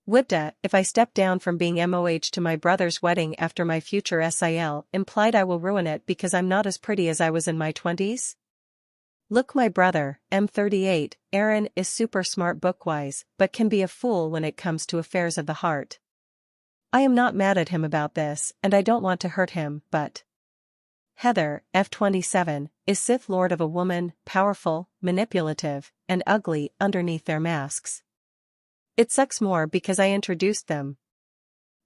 Wibda, if I step down from being MOH to my brother's wedding after my future SIL Implied, I will ruin it because I'm not as pretty as I was in my 20s? Look, my brother, M38, Aaron, is super smart book-wise, but can be a fool when it comes to affairs of the heart. I am not mad at him about this, and I don't want to hurt him, but Heather, F27, is Sith Lord of a woman, powerful, manipulative, and ugly underneath their masks. It sucks more because I introduced them.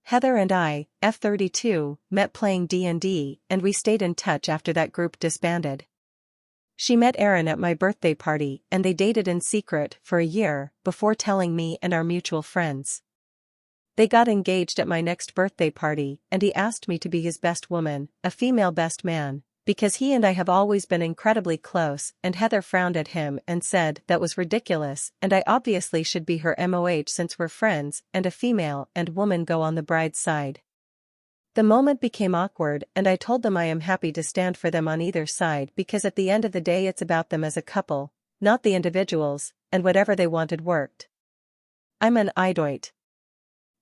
Heather and I, F32, met playing D&D, and we stayed in touch after that group disbanded. She met Aaron at my birthday party, and they dated in secret for a year before telling me and our mutual friends. They got engaged at my next birthday party, and he asked me to be his best woman, a female best man, because he and I have always been incredibly close, and Heather frowned at him and said that was ridiculous, and I obviously should be her MOH since we're friends, and a female and woman go on the bride's side. The moment became awkward, and I told them I am happy to stand for them on either side because at the end of the day it's about them as a couple, not the individuals, and whatever they wanted worked. I'm an idoit.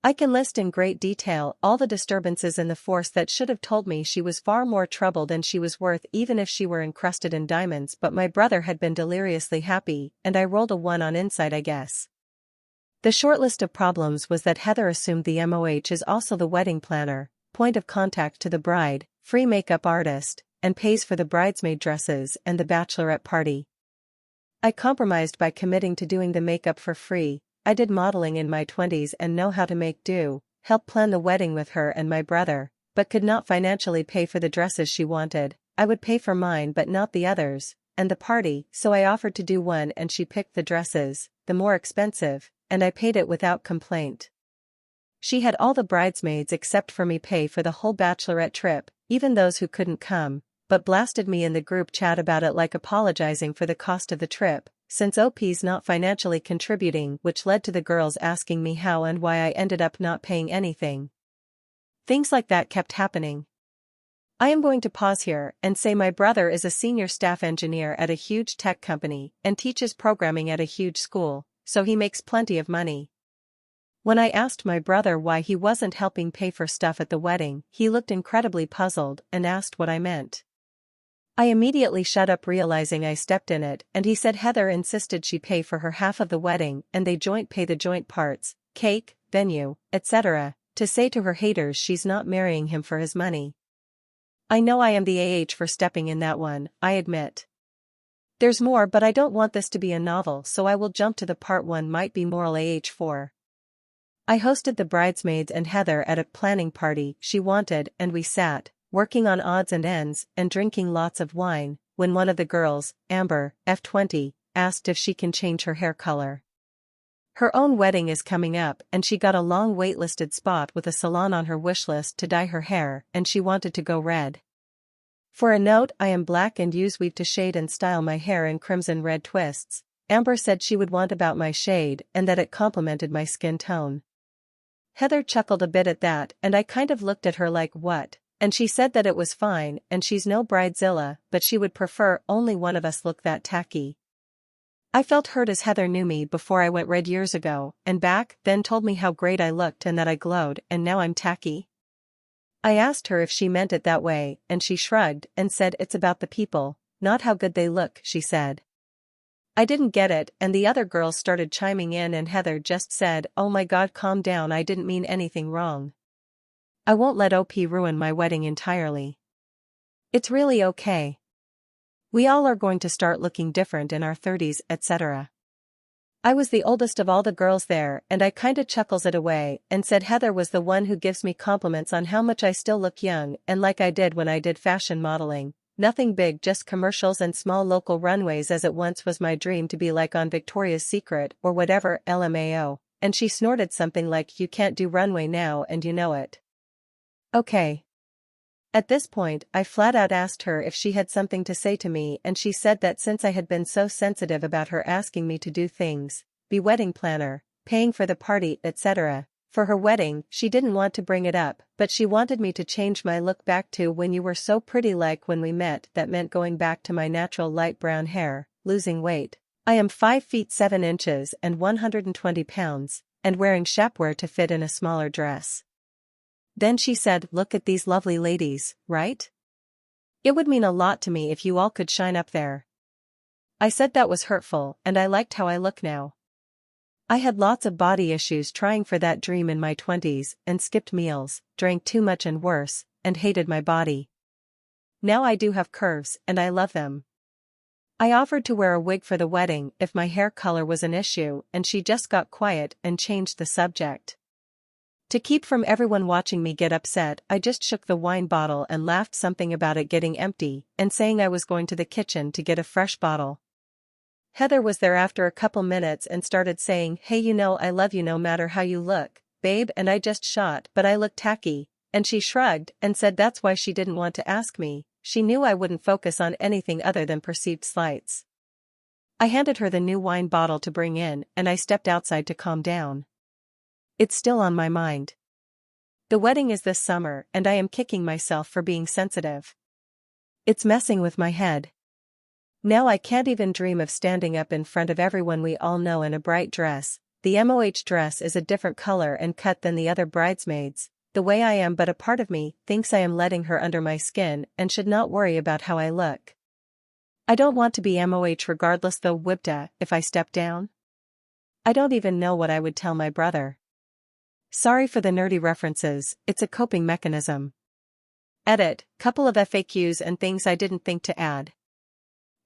I can list in great detail all the disturbances in the force that should have told me she was far more trouble than she was worth even if she were encrusted in diamonds, but my brother had been deliriously happy, and I rolled a 1 on insight, I guess. The short list of problems was that Heather assumed the MOH is also the wedding planner, point of contact to the bride, free makeup artist, and pays for the bridesmaid dresses and the bachelorette party. I compromised by committing to doing the makeup for free. I did modeling in my 20s and know how to make do, help plan the wedding with her and my brother, but could not financially pay for the dresses she wanted. I would pay for mine but not the others, and the party, so I offered to do one and she picked the dresses, the more expensive, and I paid it without complaint. She had all the bridesmaids except for me pay for the whole bachelorette trip, even those who couldn't come, but blasted me in the group chat about it like apologizing for the cost of the trip, since OP's not financially contributing, which led to the girls asking me how and why I ended up not paying anything. Things like that kept happening. I am going to pause here and say my brother is a senior staff engineer at a huge tech company and teaches programming at a huge school, so he makes plenty of money. When I asked my brother why he wasn't helping pay for stuff at the wedding, he looked incredibly puzzled and asked what I meant. I immediately shut up, realizing I stepped in it, and he said Heather insisted she pay for her half of the wedding and they joint pay the joint parts, cake, venue, etc., to say to her haters she's not marrying him for his money. I know I am the AH for stepping in that one, I admit. There's more, but I don't want this to be a novel, so I will jump to the part one might be moral AH for. I hosted the bridesmaids and Heather at a planning party she wanted, and we sat, working on odds and ends and drinking lots of wine, when one of the girls, Amber, F20, asked if she can change her hair color. Her own wedding is coming up and she got a long waitlisted spot with a salon on her wish list to dye her hair, and she wanted to go red. For a note, I am black and use weave to shade and style my hair in crimson red twists. Amber said she would want about my shade and that it complemented my skin tone. Heather chuckled a bit at that, and I kind of looked at her like, what? And she said that it was fine and she's no bridezilla, but she would prefer only one of us look that tacky. I felt hurt as Heather knew me before I went red years ago, and back then told me how great I looked and that I glowed, and now I'm tacky. I asked her if she meant it that way, and she shrugged and said it's about the people, not how good they look, she said. I didn't get it, and the other girls started chiming in, and Heather just said, "Oh my God, calm down, I didn't mean anything wrong. I won't let OP ruin my wedding entirely. It's really okay. We all are going to start looking different in our 30s, etc." I was the oldest of all the girls there, and I kinda chuckles it away and said Heather was the one who gives me compliments on how much I still look young, and like I did when I did fashion modeling. Nothing big, just commercials and small local runways, as it once was my dream to be like on Victoria's Secret or whatever, LMAO, and she snorted something like, "You can't do runway now and you know it." Okay. At this point, I flat out asked her if she had something to say to me, and she said that since I had been so sensitive about her asking me to do things, be wedding planner, paying for the party, etc., for her wedding, she didn't want to bring it up, but she wanted me to change my look back to when you were so pretty like when we met. That meant going back to my natural light brown hair, losing weight. I am 5 feet 7 inches and 120 pounds, and wearing shapewear to fit in a smaller dress. Then she said, "Look at these lovely ladies, right? It would mean a lot to me if you all could shine up there." I said that was hurtful, and I liked how I look now. I had lots of body issues trying for that dream in my 20s, and skipped meals, drank too much and worse, and hated my body. Now I do have curves, and I love them. I offered to wear a wig for the wedding if my hair color was an issue, and she just got quiet and changed the subject. To keep from everyone watching me get upset, I just shook the wine bottle and laughed something about it getting empty, and saying I was going to the kitchen to get a fresh bottle. Heather was there after a couple minutes and started saying, "Hey, you know I love you no matter how you look, babe," and I just shot, "But I look tacky," and she shrugged and said that's why she didn't want to ask me. She knew I wouldn't focus on anything other than perceived slights. I handed her the new wine bottle to bring in, and I stepped outside to calm down. It's still on my mind. The wedding is this summer, and I am kicking myself for being sensitive. It's messing with my head. Now I can't even dream of standing up in front of everyone we all know in a bright dress. The MOH dress is a different color and cut than the other bridesmaids, the way I am, but a part of me thinks I am letting her under my skin and should not worry about how I look. I don't want to be MOH regardless though. Wibda, if I step down? I don't even know what I would tell my brother. Sorry for the nerdy references, it's a coping mechanism. Edit, couple of FAQs and things I didn't think to add.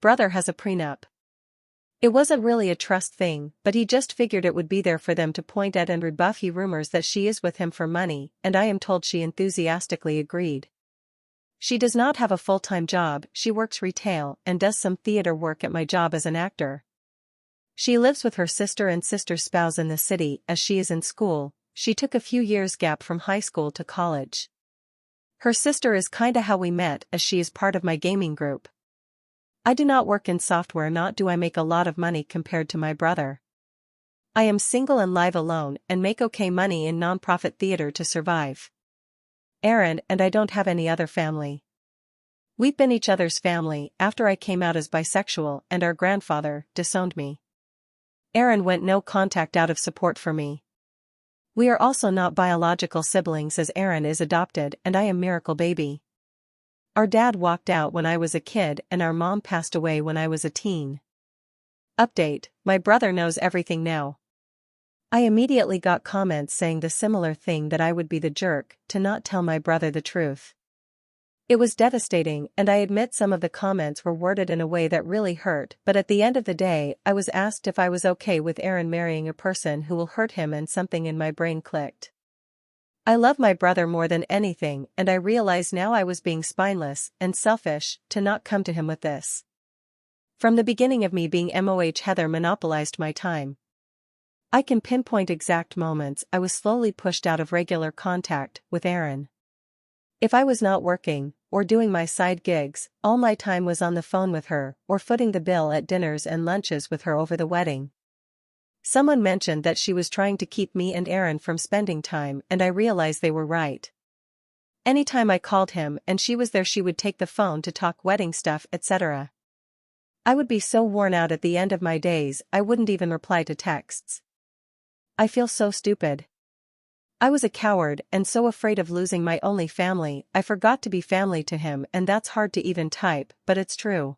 Brother has a prenup. It wasn't really a trust thing, but he just figured it would be there for them to point at and rebuff. He rumors that she is with him for money, and I am told she enthusiastically agreed. She does not have a full-time job, she works retail and does some theater work at my job as an actor. She lives with her sister and sister's spouse in the city as she is in school. She took a few years gap from high school to college. Her sister is kinda how we met as she is part of my gaming group. I do not work in software, nor do I make a lot of money compared to my brother. I am single and live alone and make okay money in non-profit theater to survive. Aaron and I don't have any other family. We've been each other's family after I came out as bisexual and our grandfather disowned me. Aaron went no contact out of support for me. We are also not biological siblings as Aaron is adopted and I am miracle baby. Our dad walked out when I was a kid and our mom passed away when I was a teen. Update, my brother knows everything now. I immediately got comments saying the similar thing, that I would be the jerk to not tell my brother the truth. It was devastating, and I admit some of the comments were worded in a way that really hurt, but at the end of the day I was asked if I was okay with Aaron marrying a person who will hurt him, and something in my brain clicked. I love my brother more than anything, and I realize now I was being spineless and selfish to not come to him with this. From the beginning of me being MOH, Heather monopolized my time. I can pinpoint exact moments I was slowly pushed out of regular contact with Aaron. If I was not working, or doing my side gigs, all my time was on the phone with her, or footing the bill at dinners and lunches with her over the wedding. Someone mentioned that she was trying to keep me and Aaron from spending time, and I realized they were right. Anytime I called him and she was there, she would take the phone to talk wedding stuff, etc. I would be so worn out at the end of my days I wouldn't even reply to texts. I feel so stupid. I was a coward and so afraid of losing my only family, I forgot to be family to him, and that's hard to even type, but it's true.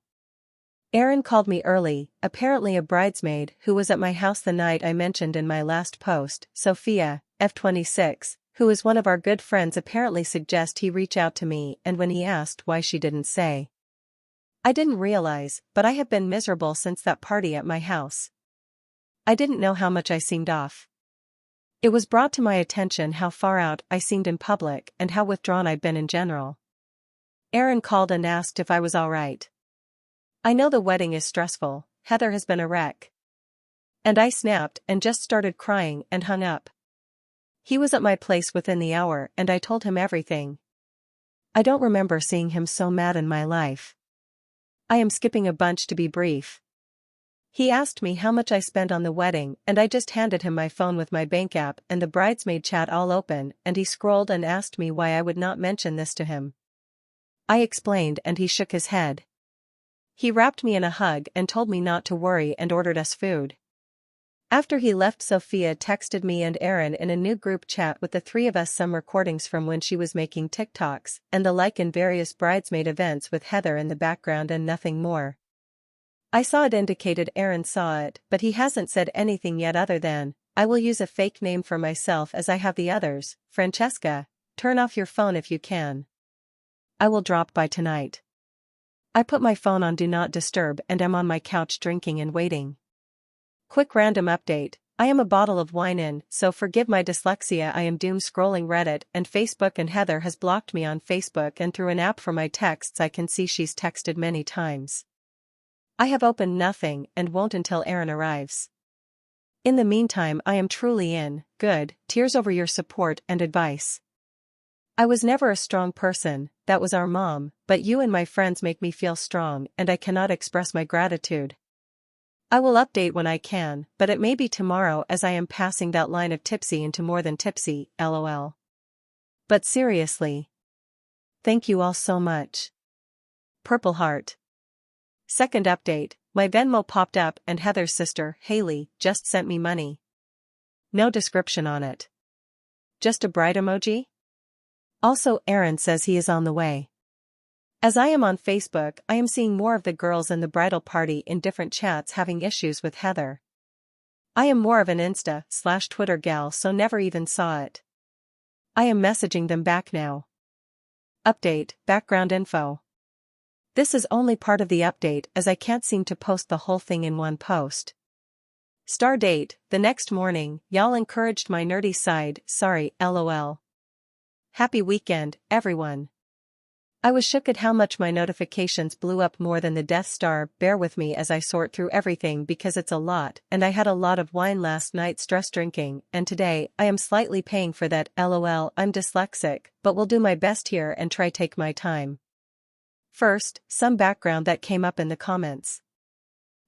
Aaron called me early, apparently a bridesmaid who was at my house the night I mentioned in my last post, Sophia, F26, who is one of our good friends, apparently suggest he reach out to me, and when he asked why she didn't say. I didn't realize, but I have been miserable since that party at my house. I didn't know how much I seemed off. It was brought to my attention how far out I seemed in public and how withdrawn I'd been in general. Aaron called and asked if I was alright. I know the wedding is stressful, Heather has been a wreck. And I snapped and just started crying and hung up. He was at my place within the hour and I told him everything. I don't remember seeing him so mad in my life. I am skipping a bunch to be brief. He asked me how much I spent on the wedding, and I just handed him my phone with my bank app and the bridesmaid chat all open, and he scrolled and asked me why I would not mention this to him. I explained and he shook his head. He wrapped me in a hug and told me not to worry and ordered us food. After he left, Sophia texted me and Aaron in a new group chat with the three of us some recordings from when she was making TikToks and the like in various bridesmaid events with Heather in the background and nothing more. I saw it indicated Aaron saw it, but he hasn't said anything yet other than, I will use a fake name for myself as I have the others. Francesca, turn off your phone if you can. I will drop by tonight. I put my phone on Do Not Disturb and am on my couch drinking and waiting. Quick random update, I am a bottle of wine in, so forgive my dyslexia. I am doom scrolling Reddit and Facebook and Heather has blocked me on Facebook and through an app for my texts I can see she's texted many times. I have opened nothing and won't until Aaron arrives. In the meantime I am truly in, good, tears over your support and advice. I was never a strong person, that was our mom, but you and my friends make me feel strong and I cannot express my gratitude. I will update when I can, but it may be tomorrow as I am passing that line of tipsy into more than tipsy, lol. But seriously. Thank you all so much. Purple Heart. Second update, my Venmo popped up and Heather's sister, Haley, just sent me money. No description on it. Just a bride emoji? Also Aaron says he is on the way. As I am on Facebook, I am seeing more of the girls in the bridal party in different chats having issues with Heather. I am more of an Insta/Twitter gal so never even saw it. I am messaging them back now. Update, background info. This is only part of the update as I can't seem to post the whole thing in one post. Star date, the next morning, y'all encouraged my nerdy side, sorry, lol. Happy weekend, everyone. I was shook at how much my notifications blew up more than the Death Star. Bear with me as I sort through everything because it's a lot and I had a lot of wine last night stress drinking and today I am slightly paying for that lol. I'm dyslexic but will do my best here and try take my time. First, some background that came up in the comments.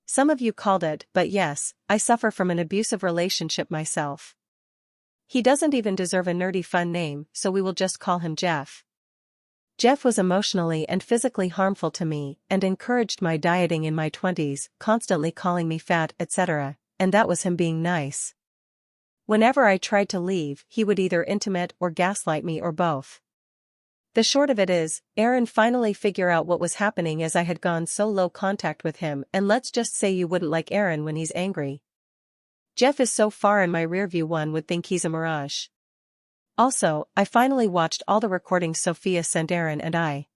Some of you called it, but yes, I suffer from an abusive relationship myself. He doesn't even deserve a nerdy fun name, so we will just call him Jeff. Jeff was emotionally and physically harmful to me and encouraged my dieting in my 20s, constantly calling me fat, etc., and that was him being nice. Whenever I tried to leave, he would either intimate or gaslight me or both. The short of it is, Aaron finally figured out what was happening as I had gone so low contact with him, and let's just say you wouldn't like Aaron when he's angry. Jeff is so far in my rearview one would think he's a mirage. Also, I finally watched all the recordings Sophia sent Aaron and I.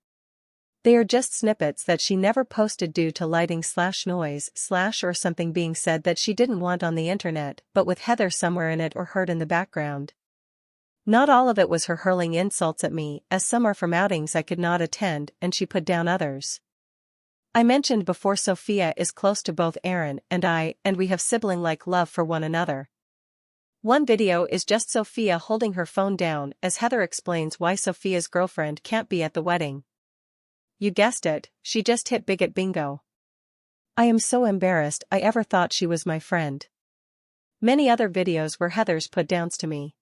They are just snippets that she never posted due to lighting/noise/ or something being said that she didn't want on the internet, but with Heather somewhere in it or heard in the background. Not all of it was her hurling insults at me, as some are from outings I could not attend and she put down others. I mentioned before Sophia is close to both Aaron and I, and we have sibling-like love for one another. One video is just Sophia holding her phone down as Heather explains why Sophia's girlfriend can't be at the wedding. You guessed it, she just hit big at bingo. I am so embarrassed I ever thought she was my friend. Many other videos were Heather's put downs to me.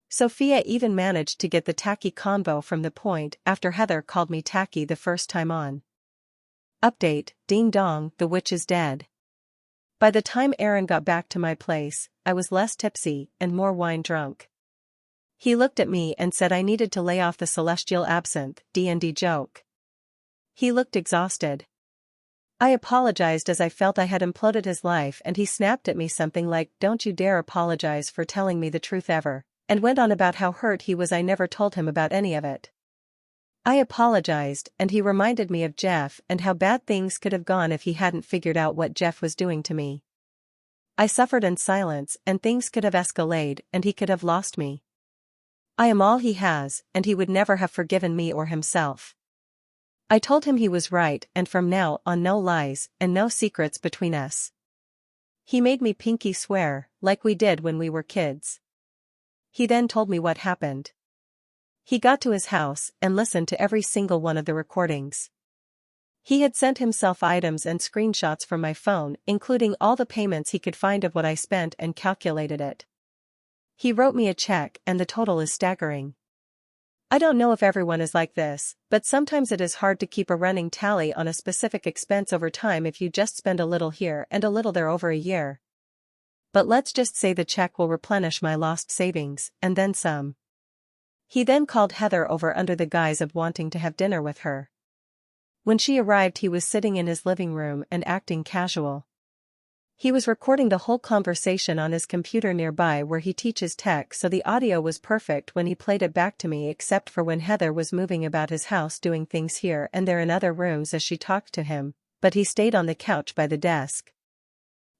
Sophia even managed to get the tacky convo from the point after Heather called me tacky the first time on. Update, ding dong, the witch is dead. By the time Aaron got back to my place, I was less tipsy and more wine drunk. He looked at me and said I needed to lay off the celestial absinthe, D&D joke. He looked exhausted. I apologized as I felt I had imploded his life and he snapped at me something like, "Don't you dare apologize for telling me the truth ever," and went on about how hurt he was I never told him about any of it. I apologized and he reminded me of Jeff and how bad things could have gone if he hadn't figured out what Jeff was doing to me. I suffered in silence and things could have escalated and he could have lost me. I am all he has and he would never have forgiven me or himself. I told him he was right and from now on no lies and no secrets between us. He made me pinky swear, like we did when we were kids. He then told me what happened. He got to his house and listened to every single one of the recordings. He had sent himself items and screenshots from my phone, including all the payments he could find of what I spent and calculated it. He wrote me a check and the total is staggering. I don't know if everyone is like this, but sometimes it is hard to keep a running tally on a specific expense over time if you just spend a little here and a little there over a year. But let's just say the check will replenish my lost savings, and then some. He then called Heather over under the guise of wanting to have dinner with her. When she arrived, he was sitting in his living room and acting casual. He was recording the whole conversation on his computer nearby where he teaches tech, so the audio was perfect when he played it back to me, except for when Heather was moving about his house doing things here and there in other rooms as she talked to him, but he stayed on the couch by the desk.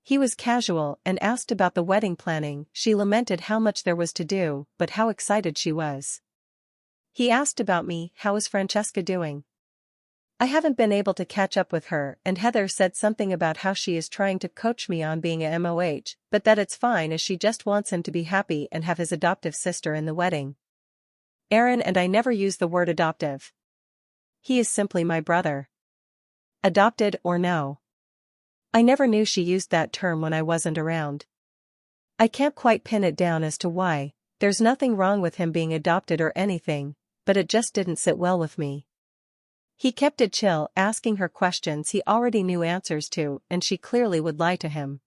He was casual and asked about the wedding planning. She lamented how much there was to do, but how excited she was. He asked about me. How is Francesca doing? I haven't been able to catch up with her, and Heather said something about how she is trying to coach me on being a MOH, but that it's fine as she just wants him to be happy and have his adoptive sister in the wedding. Aaron and I never use the word adoptive. He is simply my brother. Adopted or no. I never knew she used that term when I wasn't around. I can't quite pin it down as to why. There's nothing wrong with him being adopted or anything, but it just didn't sit well with me. He kept it chill, asking her questions he already knew answers to, and she clearly would lie to him.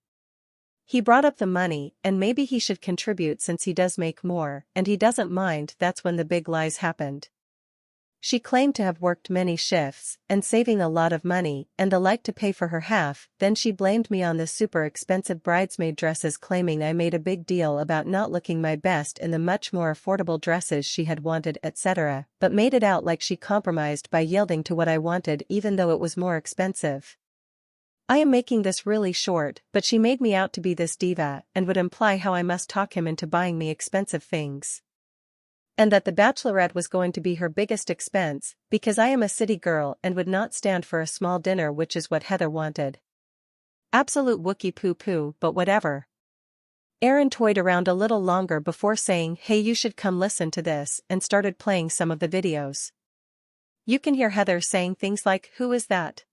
He brought up the money, and maybe he should contribute since he does make more, and he doesn't mind. That's when the big lies happened. She claimed to have worked many shifts, and saving a lot of money, and the like to pay for her half. Then she blamed me on the super expensive bridesmaid dresses, claiming I made a big deal about not looking my best in the much more affordable dresses she had wanted, etc., but made it out like she compromised by yielding to what I wanted even though it was more expensive. I am making this really short, but she made me out to be this diva, and would imply how I must talk him into buying me expensive things. And that the bachelorette was going to be her biggest expense, because I am a city girl and would not stand for a small dinner, which is what Heather wanted. Absolute Wookie poo-poo, but whatever. Aaron toyed around a little longer before saying, "Hey, you should come listen to this," and started playing some of the videos. You can hear Heather saying things like, "Who is that?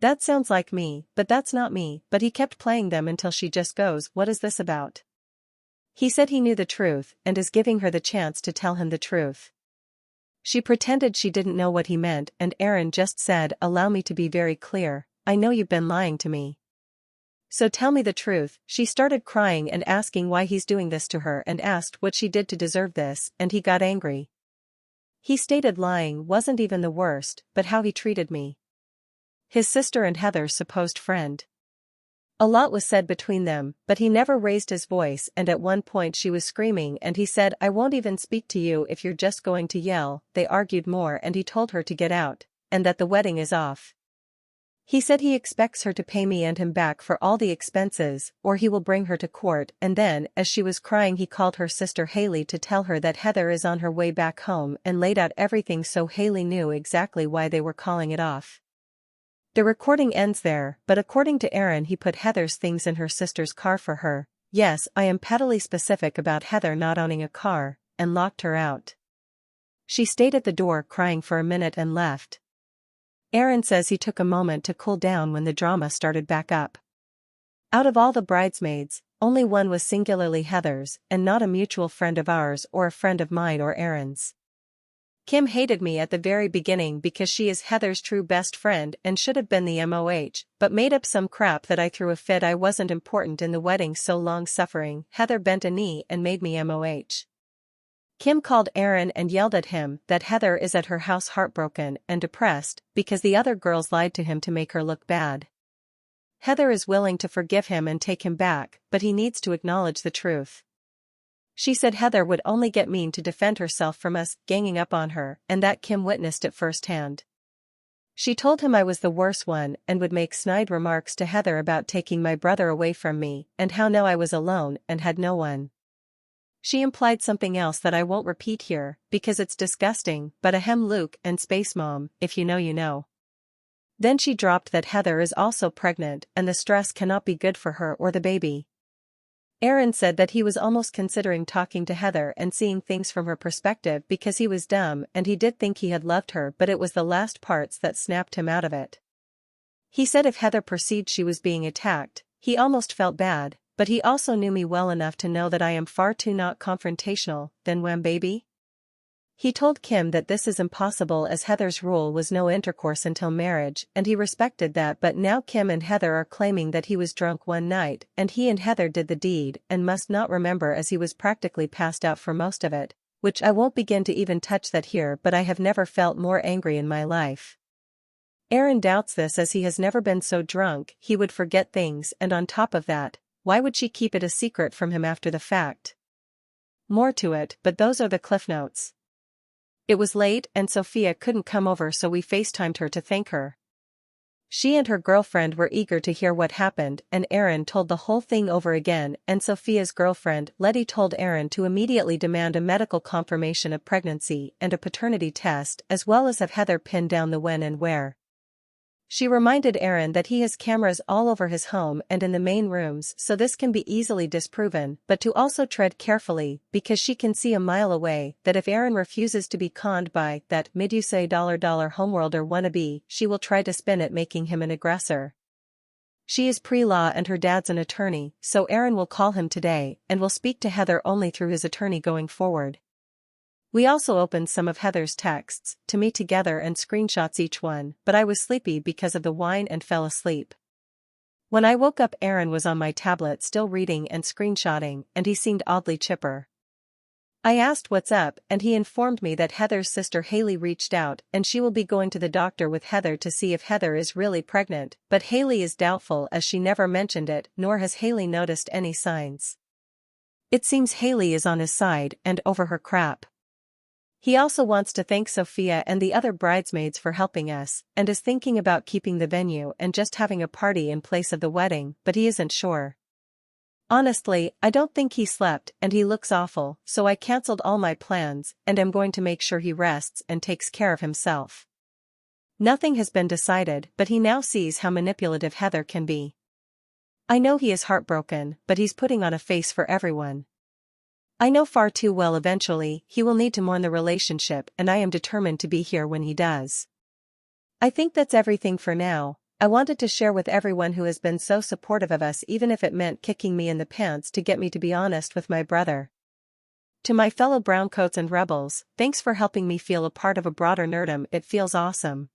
That sounds like me, but that's not me," but he kept playing them until she just goes, "What is this about?" He said he knew the truth and is giving her the chance to tell him the truth. She pretended she didn't know what he meant, and Aaron just said, "Allow me to be very clear, I know you've been lying to me. So tell me the truth." She started crying and asking why he's doing this to her and asked what she did to deserve this, and he got angry. He stated lying wasn't even the worst, but how he treated me. His sister and Heather's supposed friend. A lot was said between them, but he never raised his voice, and at one point she was screaming and he said, "I won't even speak to you if you're just going to yell." They argued more and he told her to get out, and that the wedding is off. He said he expects her to pay me and him back for all the expenses, or he will bring her to court, and then, as she was crying, he called her sister Haley to tell her that Heather is on her way back home and laid out everything so Haley knew exactly why they were calling it off. The recording ends there, but according to Aaron, he put Heather's things in her sister's car for her. Yes, I am pettily specific about Heather not owning a car, and locked her out. She stayed at the door crying for a minute and left. Aaron says he took a moment to cool down when the drama started back up. Out of all the bridesmaids, only one was singularly Heather's, and not a mutual friend of ours or a friend of mine or Aaron's. Kim hated me at the very beginning because she is Heather's true best friend and should have been the MOH, but made up some crap that I threw a fit. I wasn't important in the wedding, so long suffering. Heather bent a knee and made me MOH. Kim called Aaron and yelled at him that Heather is at her house heartbroken and depressed because the other girls lied to him to make her look bad. Heather is willing to forgive him and take him back, but he needs to acknowledge the truth. She said Heather would only get mean to defend herself from us ganging up on her, and that Kim witnessed it firsthand. She told him I was the worst one and would make snide remarks to Heather about taking my brother away from me and how now I was alone and had no one. She implied something else that I won't repeat here because it's disgusting, but ahem, Luke and Space Mom, if you know you know. Then she dropped that Heather is also pregnant and the stress cannot be good for her or the baby. Aaron said that he was almost considering talking to Heather and seeing things from her perspective because he was dumb and he did think he had loved her, but it was the last parts that snapped him out of it. He said if Heather perceived she was being attacked, he almost felt bad, but he also knew me well enough to know that I am far too not confrontational. Then wham baby? He told Kim that this is impossible as Heather's rule was no intercourse until marriage, and he respected that, but now Kim and Heather are claiming that he was drunk one night and he and Heather did the deed and must not remember as he was practically passed out for most of it, which I won't begin to even touch that here, but I have never felt more angry in my life. Aaron doubts this as he has never been so drunk he would forget things, and on top of that, why would she keep it a secret from him after the fact? More to it, but those are the cliff notes. It was late and Sophia couldn't come over, so we FaceTimed her to thank her. She and her girlfriend were eager to hear what happened, and Aaron told the whole thing over again, and Sophia's girlfriend Letty told Aaron to immediately demand a medical confirmation of pregnancy and a paternity test, as well as have Heather pin down the when and where. She reminded Aaron that he has cameras all over his home and in the main rooms, so this can be easily disproven, but to also tread carefully, because she can see a mile away that if Aaron refuses to be conned by that mid-you-say $$ homeworlder wannabe, she will try to spin it making him an aggressor. She is pre-law and her dad's an attorney, so Aaron will call him today and will speak to Heather only through his attorney going forward. We also opened some of Heather's texts to me together and screenshots each one, but I was sleepy because of the wine and fell asleep. When I woke up, Aaron was on my tablet still reading and screenshotting, and he seemed oddly chipper. I asked what's up, and he informed me that Heather's sister Haley reached out and she will be going to the doctor with Heather to see if Heather is really pregnant, but Haley is doubtful as she never mentioned it, nor has Haley noticed any signs. It seems Haley is on his side and over her crap. He also wants to thank Sophia and the other bridesmaids for helping us, and is thinking about keeping the venue and just having a party in place of the wedding, but he isn't sure. Honestly, I don't think he slept and he looks awful, so I cancelled all my plans and am going to make sure he rests and takes care of himself. Nothing has been decided, but he now sees how manipulative Heather can be. I know he is heartbroken, but he's putting on a face for everyone. I know far too well eventually he will need to mourn the relationship, and I am determined to be here when he does. I think that's everything for now. I wanted to share with everyone who has been so supportive of us, even if it meant kicking me in the pants to get me to be honest with my brother. To my fellow browncoats and rebels, thanks for helping me feel a part of a broader nerdom. It feels awesome.